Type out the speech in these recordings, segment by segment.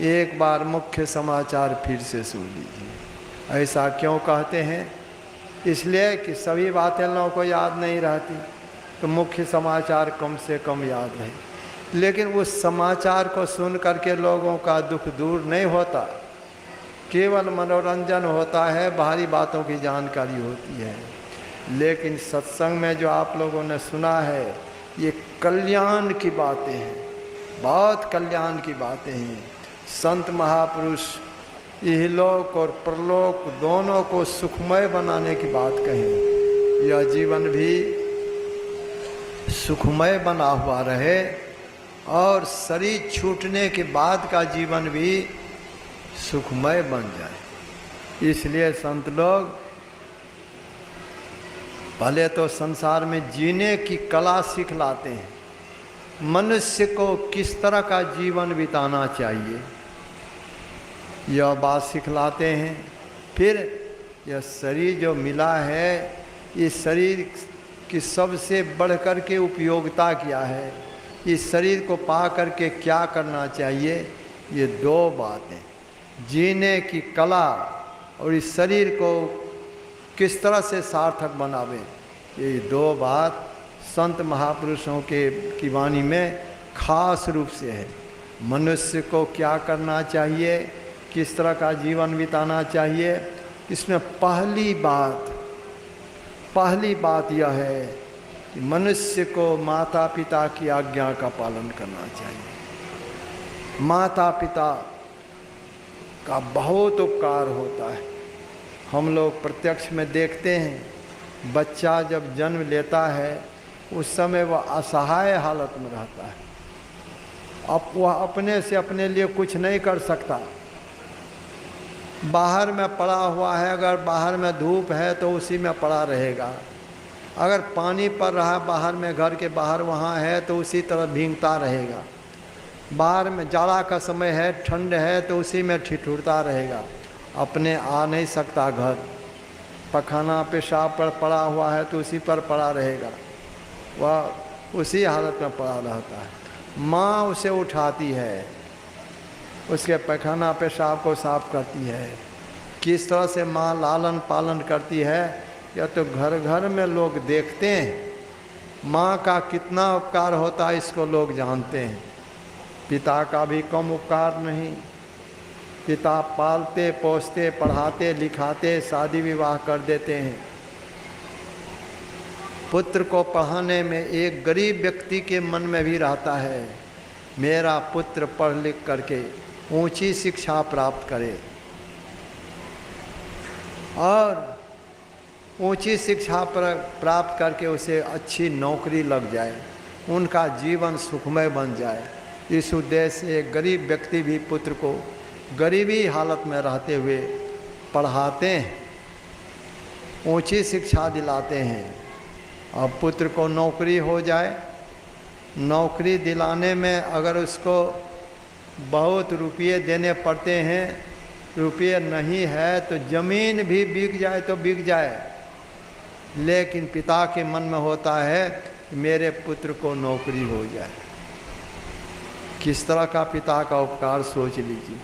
एक बार मुख्य समाचार फिर से सुन लीजिए। ऐसा क्यों कहते हैं? इसलिए कि सभी बातें लोगों को याद नहीं रहती, तो मुख्य समाचार कम से कम याद रहे। लेकिन उस समाचार को सुन करके लोगों का दुख दूर नहीं होता, केवल मनोरंजन होता है, बाहरी बातों की जानकारी होती है। लेकिन सत्संग में जो आप लोगों ने सुना है, ये कल्याण की बातें हैं, बहुत कल्याण की बातें हैं। संत महापुरुष इहलोक और परलोक दोनों को सुखमय बनाने की बात कहें। यह जीवन भी सुखमय बना हुआ रहे और शरीर छूटने के बाद का जीवन भी सुखमय बन जाए। इसलिए संत लोग पहले तो संसार में जीने की कला सिखलाते हैं, मनुष्य को किस तरह का जीवन बिताना चाहिए यह बात सिखलाते हैं। फिर यह शरीर जो मिला है, इस शरीर की सबसे बढ़कर के उपयोगिता क्या है, इस शरीर को पा करके क्या करना चाहिए, ये दो बातें, जीने की कला और इस शरीर को किस तरह से सार्थक बनावे, ये दो बात संत महापुरुषों की वाणी में खास रूप से है। मनुष्य को क्या करना चाहिए, किस तरह का जीवन बिताना चाहिए, इसमें पहली बात यह है कि मनुष्य को माता पिता की आज्ञा का पालन करना चाहिए। माता पिता का बहुत उपकार होता है। हम लोग प्रत्यक्ष में देखते हैं, बच्चा जब जन्म लेता है उस समय वह असहाय हालत में रहता है। अब वह अपने से अपने लिए कुछ नहीं कर सकता। बाहर में पड़ा हुआ है, अगर बाहर में धूप है तो उसी में पड़ा रहेगा, अगर पानी पड़ रहा है बाहर में, घर के बाहर वहाँ है तो उसी तरह भींगता रहेगा। बाहर में जाड़ा का समय है, ठंड है तो उसी में ठिठुरता रहेगा, अपने आ नहीं सकता घर। पखाना पेशाब पर पड़ा हुआ है तो उसी पर पड़ा रहेगा, वह उसी हालत में पड़ा रहता है। माँ उसे उठाती है, उसके पखाना पेशाब को साफ करती है। किस तरह से माँ लालन पालन करती है यह तो घर घर में लोग देखते हैं। माँ का कितना उपकार होता है इसको लोग जानते हैं। पिता का भी कम उपकार नहीं। पिता पालते पोसते पढ़ाते लिखाते शादी विवाह कर देते हैं। पुत्र को पढ़ाने में एक गरीब व्यक्ति के मन में भी रहता है, मेरा पुत्र पढ़ लिख करके ऊंची शिक्षा प्राप्त करे और ऊंची शिक्षा प्राप्त करके उसे अच्छी नौकरी लग जाए, उनका जीवन सुखमय बन जाए। इस उद्देश्य से एक गरीब व्यक्ति भी पुत्र को गरीबी हालत में रहते हुए पढ़ाते हैं, ऊंची शिक्षा दिलाते हैं और पुत्र को नौकरी हो जाए। नौकरी दिलाने में अगर उसको बहुत रुपये देने पड़ते हैं, रुपये नहीं है तो ज़मीन भी बिक जाए तो बिक जाए, लेकिन पिता के मन में होता है कि मेरे पुत्र को नौकरी हो जाए। किस तरह का पिता का उपकार सोच लीजिए।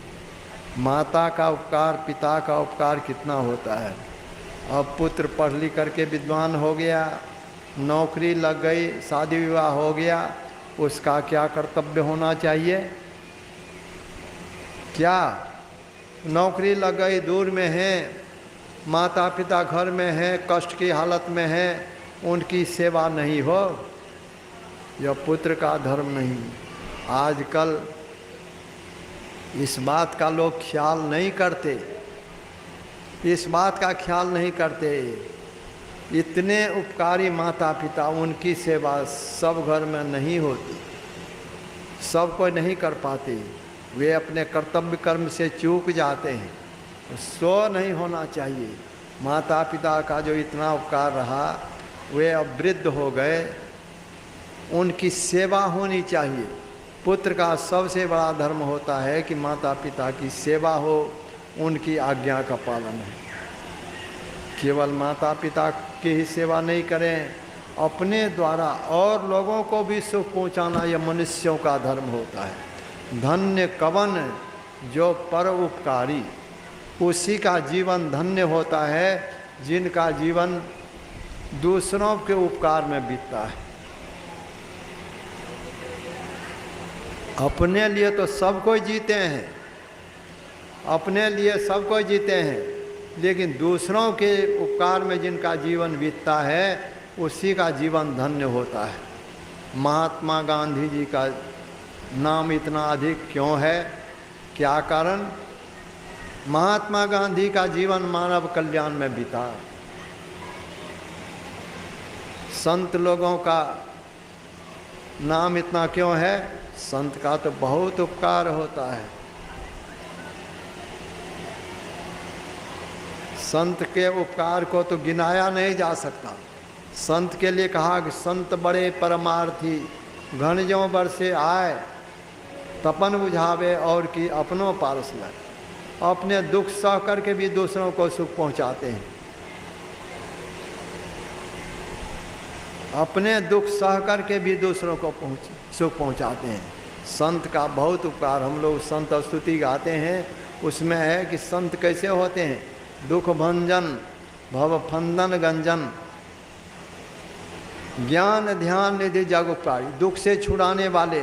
माता का उपकार, पिता का उपकार कितना होता है। अब पुत्र पढ़ लिख करके विद्वान हो गया, नौकरी लग गई, शादी विवाह हो गया, उसका क्या कर्तव्य होना चाहिए? क्या नौकरी लग गई, दूर में है, माता पिता घर में है, कष्ट की हालत में है, उनकी सेवा नहीं हो, यह पुत्र का धर्म नहीं। आजकल इस बात का लोग ख्याल नहीं करते, इस बात का ख्याल नहीं करते। इतने उपकारी माता पिता, उनकी सेवा सब घर में नहीं होती, सब कोई नहीं कर पाते। वे अपने कर्तव्य कर्म से चूक जाते हैं, सो नहीं होना चाहिए। माता पिता का जो इतना उपकार रहा, वे अब वृद्ध हो गए, उनकी सेवा होनी चाहिए। पुत्र का सबसे बड़ा धर्म होता है कि माता पिता की सेवा हो, उनकी आज्ञा का पालन है। केवल माता पिता की ही सेवा नहीं करें, अपने द्वारा और लोगों को भी सुख पहुंचाना यह मनुष्यों का धर्म होता है। धन्य कवन जो परोपकारी, उसी का जीवन धन्य होता है जिनका जीवन दूसरों के उपकार में बीतता है। अपने लिए तो सब कोई जीते हैं, अपने लिए सब कोई जीते हैं, लेकिन दूसरों के उपकार में जिनका जीवन बीतता है उसी का जीवन धन्य होता है। महात्मा गांधी जी का नाम इतना अधिक क्यों है? क्या कारण? महात्मा गांधी का जीवन मानव कल्याण में बीता। संत लोगों का नाम इतना क्यों है? संत का तो बहुत उपकार होता है। संत के उपकार को तो गिनाया नहीं जा सकता। संत के लिए कहा कि संत बड़े परमार्थी, घन ज्यों बरसे आए, तपन बुझावे और की अपनों पारस लाए। अपने दुख सह करके भी दूसरों को सुख पहुंचाते हैं, अपने दुख सह करके भी दूसरों को सुख पहुंचाते हैं। संत का बहुत उपकार। हम लोग संत स्तुति गाते हैं, उसमें है कि संत कैसे होते हैं? दुख भंजन भव फंदन गंजन, ज्ञान ध्यान निधि जग उपकारी। दुख से छुड़ाने वाले,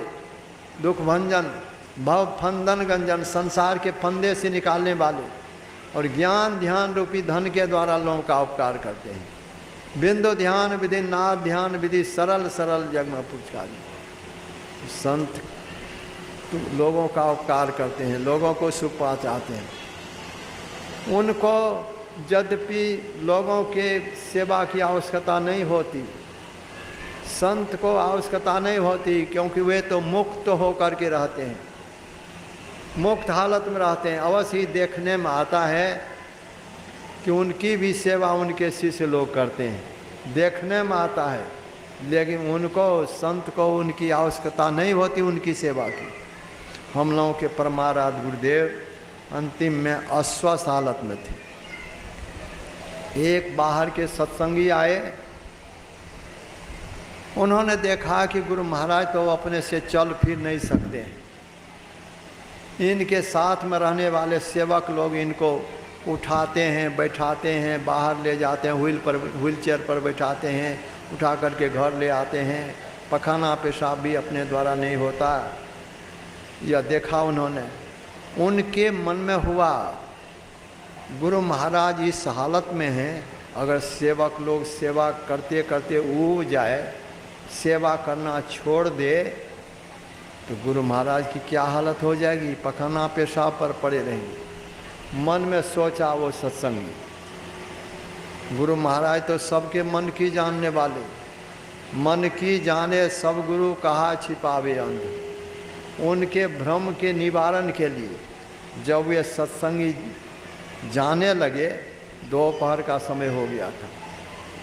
दुख भंजन भव फंदन गंजन, संसार के फंदे से निकालने वाले, और ज्ञान ध्यान रूपी धन के द्वारा लोगों का उपकार करते हैं। बिंदु ध्यान विधि नाद ध्यान विधि, सरल सरल जग में पुचकारी। संत तो लोगों का उपकार करते हैं, लोगों को सुख पहुँचाते हैं। उनको यद्यपि लोगों के सेवा की आवश्यकता नहीं होती, संत को आवश्यकता नहीं होती, क्योंकि वे तो मुक्त होकर के रहते हैं, मुक्त हालत में रहते हैं। अवश्य ही देखने में आता है कि उनकी भी सेवा उनके शिष्य लोग करते हैं, देखने में आता है, लेकिन उनको संत को उनकी आवश्यकता नहीं होती उनकी सेवा की। हम लोगों के परमाराध्य गुरुदेव अंतिम में अस्वस्थ हालत में थे। एक बाहर के सत्संगी आए, उन्होंने देखा कि गुरु महाराज तो अपने से चल फिर नहीं सकते हैं, इनके साथ में रहने वाले सेवक लोग इनको उठाते हैं, बैठाते हैं, बाहर ले जाते हैं, व्हील चेयर पर बैठाते हैं, उठा करके घर ले आते हैं। पखाना पेशाब भी अपने द्वारा नहीं होता। यह देखा उन्होंने। उनके मन में हुआ गुरु महाराज इस हालत में हैं, अगर सेवक लोग सेवा करते करते ऊब जाए, सेवा करना छोड़ दे, तो गुरु महाराज की क्या हालत हो जाएगी? पखाना पेशाब पर पड़े रहेंगे। मन में सोचा वो सत्संगी, गुरु महाराज तो सबके मन की जानने वाले, मन की जाने सब गुरु कहा छिपावे अंध। उनके भ्रम के निवारण के लिए जब वे सत्संगी जाने लगे, दोपहर का समय हो गया था।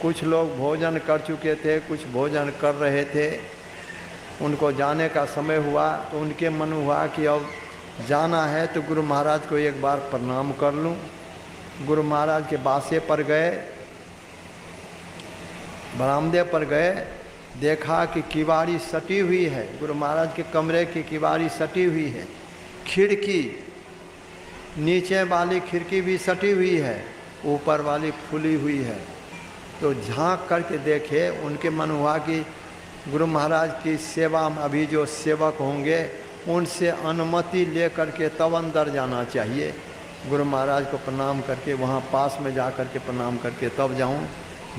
कुछ लोग भोजन कर चुके थे, कुछ भोजन कर रहे थे। उनको जाने का समय हुआ तो उनके मन हुआ कि अब जाना है तो गुरु महाराज को एक बार प्रणाम कर लूं। गुरु महाराज के बासे पर गए, बरामदे पर गए, देखा कि किवाड़ी सटी हुई है, गुरु महाराज के कमरे की किवाड़ी सटी हुई है, खिड़की नीचे वाली खिड़की भी सटी हुई है, ऊपर वाली खुली हुई है। तो झांक करके देखे, उनके मन हुआ कि गुरु महाराज की सेवा में अभी जो सेवक होंगे उनसे अनुमति ले करके तब अंदर जाना चाहिए। गुरु महाराज को प्रणाम करके वहाँ पास में जा करके प्रणाम करके तब जाऊँ।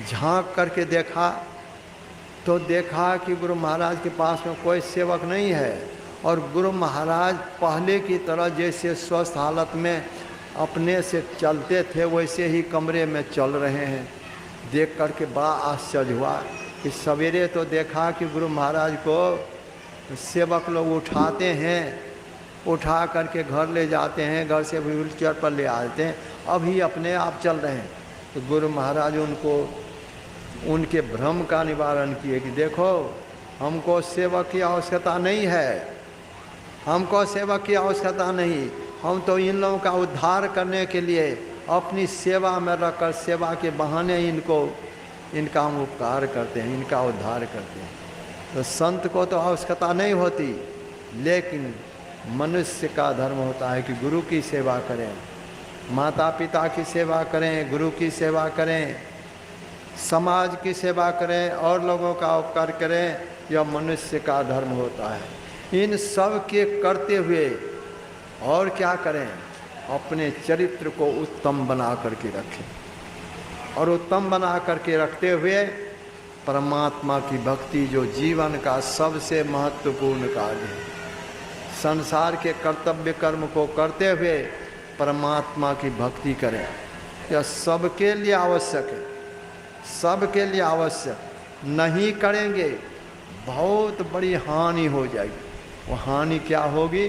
झांक करके देखा तो देखा कि गुरु महाराज के पास में कोई सेवक नहीं है, और गुरु महाराज पहले की तरह जैसे स्वस्थ हालत में अपने से चलते थे वैसे ही कमरे में चल रहे हैं। देख करके बड़ा आश्चर्य हुआ कि सवेरे तो देखा कि गुरु महाराज को सेवक लोग उठाते हैं, उठा करके घर ले जाते हैं, घर से व्हील चेयर पर ले आते हैं, अभी अपने आप चल रहे हैं। तो गुरु महाराज उनको उनके भ्रम का निवारण किए कि देखो, हमको सेवक की आवश्यकता नहीं है, हमको सेवक की आवश्यकता नहीं, हम तो इन लोगों का उद्धार करने के लिए अपनी सेवा में रखकर सेवा के बहाने इनका हम उपकार करते हैं, इनका उद्धार करते हैं। तो संत को तो आवश्यकता नहीं होती, लेकिन मनुष्य का धर्म होता है कि गुरु की सेवा करें, माता पिता की सेवा करें, गुरु की सेवा करें, समाज की सेवा करें और लोगों का उपकार करें। यह मनुष्य का धर्म होता है। इन सब के करते हुए और क्या करें? अपने चरित्र को उत्तम बना करके रखें, और उत्तम बना करके रखते हुए परमात्मा की भक्ति, जो जीवन का सबसे महत्वपूर्ण कार्य है, संसार के कर्तव्य कर्म को करते हुए परमात्मा की भक्ति करें। यह सबके लिए आवश्यक है, सबके लिए आवश्यक। नहीं करेंगे बहुत बड़ी हानि हो जाएगी। वो हानि क्या होगी?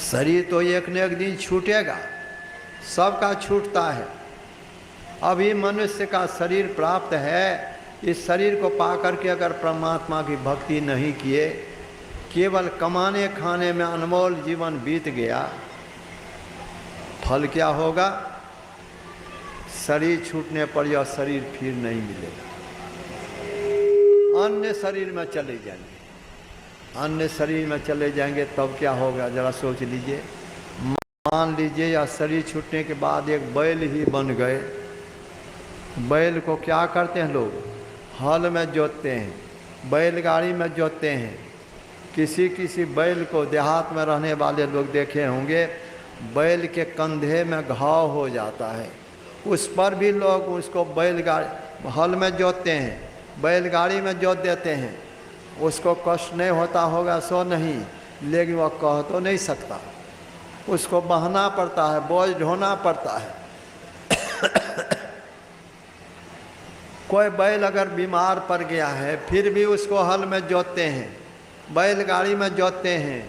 शरीर तो एक न एक दिन छूटेगा, सबका छूटता है। अभी मनुष्य का शरीर प्राप्त है, इस शरीर को पाकर के अगर परमात्मा की भक्ति नहीं किए, केवल कमाने खाने में अनमोल जीवन बीत गया, फल क्या होगा? शरीर छूटने पर यह शरीर फिर नहीं मिलेगा, अन्य शरीर में चले जाएंगे। अन्य शरीर में चले जाएंगे तब क्या होगा? जरा सोच लीजिए। मान लीजिए या शरीर छूटने के बाद एक बैल ही बन गए। बैल को क्या करते हैं लोग? हल में जोतते हैं, बैलगाड़ी में जोतते हैं। किसी किसी बैल को देहात में रहने वाले लोग देखे होंगे, बैल के कंधे में घाव हो जाता है, उस पर भी लोग उसको बैलगाड़ी हल में जोतते हैं, बैलगाड़ी में जोत देते हैं। उसको कष्ट नहीं होता होगा सो नहीं, लेकिन वह कह तो नहीं सकता, उसको बहना पड़ता है, बोझ ढोना पड़ता है। कोई बैल अगर बीमार पड़ गया है फिर भी उसको हल में जोतते हैं, बैलगाड़ी में जोतते हैं,